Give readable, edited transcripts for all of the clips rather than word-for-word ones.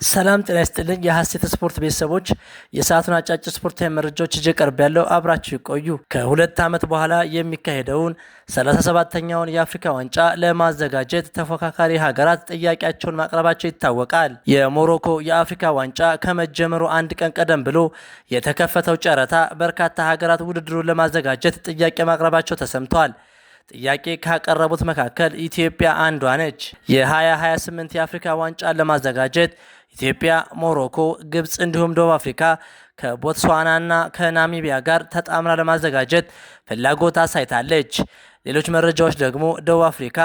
ሰላም ጤና ይስጥልኝ የሐሴት ስፖርት ቤተሰቦች የሰዓቱን አጫጭር ስፖርታዊ መረጃዎች ይዤ ቀርቤያለሁ። አብራችሁ ይቆዩ። ከሁለት ዓመት በኋላ የሚካሄደውን 37ኛውን የአፍሪካ ዋንጫ ለማዘጋጀት ተፎካካሪ ሀገራት ጥያቄያቸውን ማቅረባቸው ይታወቃል። የሞሮኮ የአፍሪካ ዋንጫ ከመጀመሩ አንድ ቀን ቀደም ብሎ የተከፈተው ጨረታ በርካታ ሀገራት ውድድሩን ለማዘጋጀት ጥያቄ ማቅረባቸው ተሰምቷል። ጥያቄ ካቀረቡት መካከል ኢትዮጵያ አንዷ ነች። የ2028 የአፍሪካ ዋንጫን ለማዘጋጀት ኢትዮጵያ፣ ሞሮኮ፣ ግብጽ እንዲሁም ደቡብ አፍሪካ ከቦትስዋናና ከናሚቢያ ጋር ተጣምራ ለማዘጋጀት ፍላጎት አሳይታለች። ሌሎች መረጃዎች ደግሞ ደቡብ አፍሪካ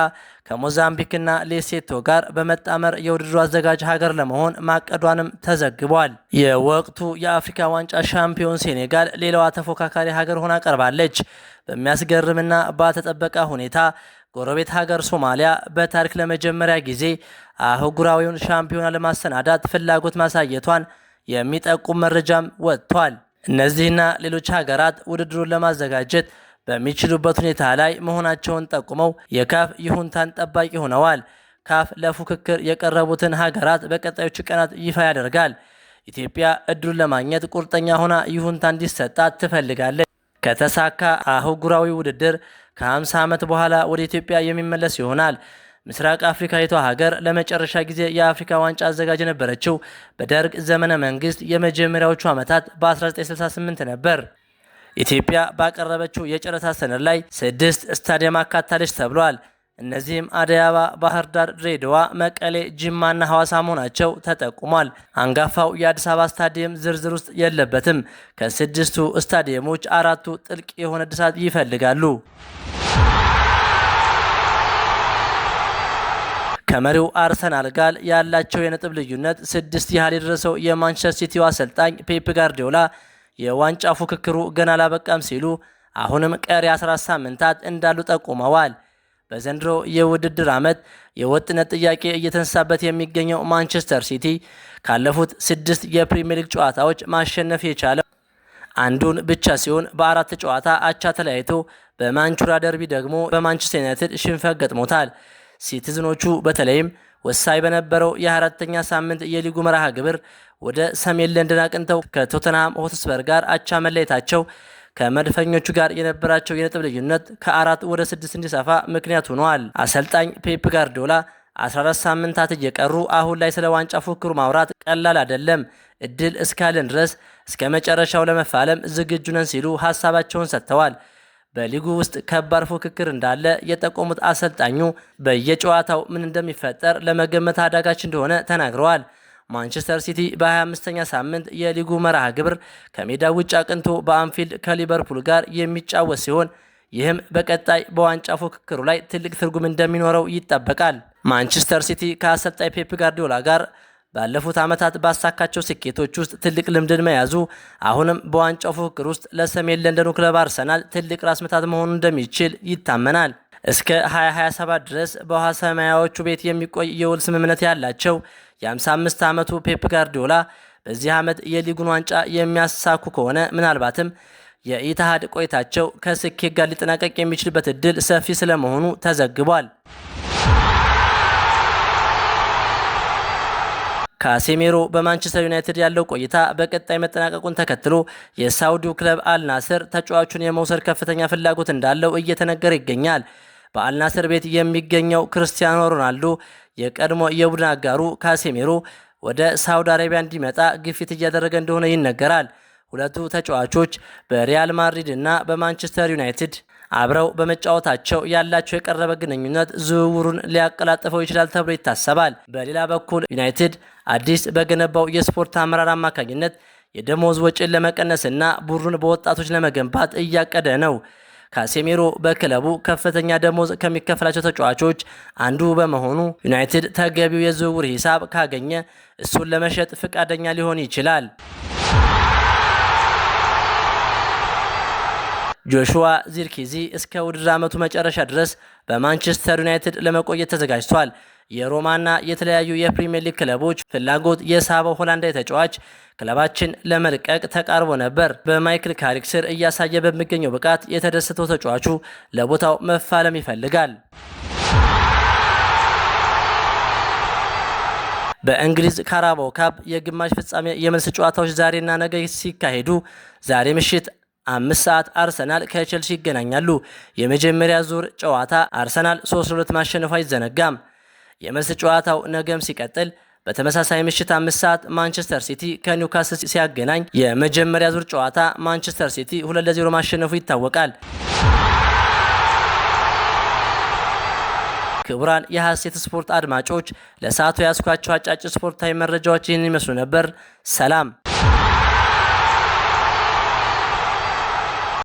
ከሞዛምቢክና ሌሴቶ ጋር በመጣመር የውድድሩ አዘጋጅ ሀገር ለመሆን ማቀዷንም ተዘግቧል። የወቅቱ የአፍሪካ ዋንጫ ሻምፒዮን ሴኔጋል ሌላዋ ተፎካካሪ ሀገር ሆና ቀርባለች። በሚያስገርምና ባልተጠበቀ ሁኔታ ጎረቤት ሀገር ሶማሊያ በታሪክ ለመጀመሪያ ጊዜ አህጉራዊውን ሻምፒዮና ለማሰናዳት ፍላጎት ማሳየቷን የሚጠቁም መረጃም ወጥቷል። እነዚህና ሌሎች ሀገራት ውድድሩን ለማዘጋጀት በሚችሉበት ሁኔታ ላይ መሆናቸውን ጠቁመው የካፍ ይሁንታን ጠባቂ ሆነዋል። ካፍ ለፉክክር የቀረቡትን ሀገራት በቀጣዮቹ ቀናት ይፋ ያደርጋል። ኢትዮጵያ እድሉን ለማግኘት ቁርጠኛ ሆና ይሁንታ እንዲሰጣት ትፈልጋለች። ከተሳካ አህጉራዊ ውድድር ከ50 ዓመት በኋላ ወደ ኢትዮጵያ የሚመለስ ይሆናል። ምስራቅ አፍሪካዊቷ ሀገር ለመጨረሻ ጊዜ የአፍሪካ ዋንጫ አዘጋጅ የነበረችው በደርግ ዘመነ መንግስት የመጀመሪያዎቹ ዓመታት በ1968 ነበር። ኢትዮጵያ ባቀረበችው የጨረታ ሰነድ ላይ 6 ስታዲየም አካታለች ተብሏል። እነዚህም አዲስ አበባ፣ ባህር ዳር፣ ድሬዳዋ፣ መቀሌ፣ ጅማና ሐዋሳ መሆናቸው ተጠቁሟል። አንጋፋው የአዲስ አበባ ስታዲየም ዝርዝር ውስጥ የለበትም። ከ6ቱ ስታዲየሞች 4ቱ ጥልቅ የሆነ እድሳት ይፈልጋሉ። ከመሪው አርሰናል ጋር ያላቸው የነጥብ ልዩነት 6 ያህል የደረሰው የማንቸስተር ሲቲው አሰልጣኝ ፔፕ ጋርዲዮላ የዋንጫ ፉክክሩ ገና አላበቃም ሲሉ አሁንም ቀሪ 14 ሳምንታት እንዳሉ ጠቁመዋል። በዘንድሮ የውድድር ዓመት የወጥነት ጥያቄ እየተነሳበት የሚገኘው ማንቸስተር ሲቲ ካለፉት 6 የፕሪሚየር ሊግ ጨዋታዎች ማሸነፍ የቻለው አንዱን ብቻ ሲሆን በ4 ጨዋታ አቻ ተለያይቶ በማንቹራ ደርቢ ደግሞ በማንቸስተር ዩናይትድ ሽንፈት ገጥሞታል። ሲቲዝኖቹ በተለይም ወሳኝ በነበረው የ4ኛ ሳምንት የሊጉ መርሃ ግብር ወደ ሰሜን ለንደን አቅንተው ከቶተንሃም ሆትስፐር ጋር አቻ መለየታቸው ከመድፈኞቹ ጋር የነበራቸው የነጥብ ልዩነት ከ4 ወደ 6 እንዲሰፋ ምክንያት ሆኗል። አሰልጣኝ ፔፕ ጋርዲዮላ 14 ሳምንታት እየቀሩ አሁን ላይ ስለ ዋንጫ ፉክክሩ ማውራት ቀላል አይደለም፣ እድል እስካለን ድረስ እስከ መጨረሻው ለመፋለም ዝግጁ ነን ሲሉ ሀሳባቸውን ሰጥተዋል። በሊጉ ውስጥ ከባድ ፉክክር እንዳለ የጠቆሙት አሰልጣኙ በየጨዋታው ምን እንደሚፈጠር ለመገመት አዳጋች እንደሆነ ተናግረዋል። ማንቸስተር ሲቲ በ25ኛ ሳምንት የሊጉ መርሃ ግብር ከሜዳ ውጭ አቅንቶ በአንፊልድ ከሊቨርፑል ጋር የሚጫወት ሲሆን ይህም በቀጣይ በዋንጫ ፉክክሩ ላይ ትልቅ ትርጉም እንደሚኖረው ይጠበቃል። ማንቸስተር ሲቲ ከአሰልጣኝ ፔፕ ጋርዲዮላ ጋር ባለፉት ዓመታት ባሳካቸው ስኬቶች ውስጥ ትልቅ ልምድን መያዙ አሁንም በዋንጫው ፉክክር ውስጥ ለሰሜን ለንደኑ ክለብ አርሰናል ትልቅ ራስ ምታት መሆኑ እንደሚችል ይታመናል። እስከ 2027 ድረስ በውሃ ሰማያዎቹ ቤት የሚቆይ የውል ስምምነት ያላቸው የ55 ዓመቱ ፔፕ ጋርዲዮላ በዚህ ዓመት የሊጉን ዋንጫ የሚያሳኩ ከሆነ ምናልባትም የኢትሃድ ቆይታቸው ከስኬት ጋር ሊጠናቀቅ የሚችልበት እድል ሰፊ ስለመሆኑ ተዘግቧል። ካሴሜሮ በማንቸስተር ዩናይትድ ያለው ቆይታ በቀጣይ መጠናቀቁን ተከትሎ የሳውዲው ክለብ አልናስር ተጫዋቹን የመውሰድ ከፍተኛ ፍላጎት እንዳለው እየተነገረ ይገኛል። በአልናስር ቤት የሚገኘው ክርስቲያኖ ሮናልዶ የቀድሞ የቡድን አጋሩ ካሴሜሮ ወደ ሳውዲ አረቢያ እንዲመጣ ግፊት እያደረገ እንደሆነ ይነገራል። ሁለቱ ተጫዋቾች በሪያል ማድሪድ እና በማንቸስተር ዩናይትድ አብረው በመጫወታቸው ያላቸው የቀረበ ግንኙነት ዝውውሩን ሊያቀላጥፈው ይችላል ተብሎ ይታሰባል። በሌላ በኩል ዩናይትድ አዲስ በገነባው የስፖርት አመራር አማካኝነት የደሞዝ ወጪን ለመቀነስና ቡድኑን በወጣቶች ለመገንባት እያቀደ ነው። ካሴሜሮ በክለቡ ከፍተኛ ደሞዝ ከሚከፈላቸው ተጫዋቾች አንዱ በመሆኑ ዩናይትድ ተገቢው የዝውውር ሂሳብ ካገኘ እሱን ለመሸጥ ፈቃደኛ ሊሆን ይችላል። ጆሹዋ ዚርክዚ እስከ ውድድር ዓመቱ መጨረሻ ድረስ በማንቸስተር ዩናይትድ ለመቆየት ተዘጋጅቷል። የሮማና የተለያዩ የፕሪሚየር ሊግ ክለቦች ፍላጎት የሳበው ሆላንዳዊ ተጫዋች ክለባችን ለመልቀቅ ተቃርቦ ነበር። በማይክል ካሪክ ስር እያሳየ በሚገኘው ብቃት የተደሰተው ተጫዋቹ ለቦታው መፋለም ይፈልጋል። በእንግሊዝ ካራባኦ ካፕ የግማሽ ፍጻሜ የመልስ ጨዋታዎች ዛሬና ነገ ሲካሄዱ ዛሬ ምሽት 5 ሰዓት አርሰናል ከቼልሲ ይገናኛሉ። የመጀመሪያ ዙር ጨዋታ አርሰናል 3-2 ማሸነፉ አይዘነጋም። የመልስ ጨዋታው ነገም ሲቀጥል በተመሳሳይ ምሽት 5 ሰዓት ማንቸስተር ሲቲ ከኒውካስል ሲያገናኝ የመጀመሪያ ዙር ጨዋታ ማንቸስተር ሲቲ 2-0 ማሸነፉ ይታወቃል። ክቡራን የሐሴት ስፖርት አድማጮች ለሰዓቱ ያስኳቸው አጫጭር ስፖርታዊ መረጃዎች ይህን ይመስሉ ነበር። ሰላም።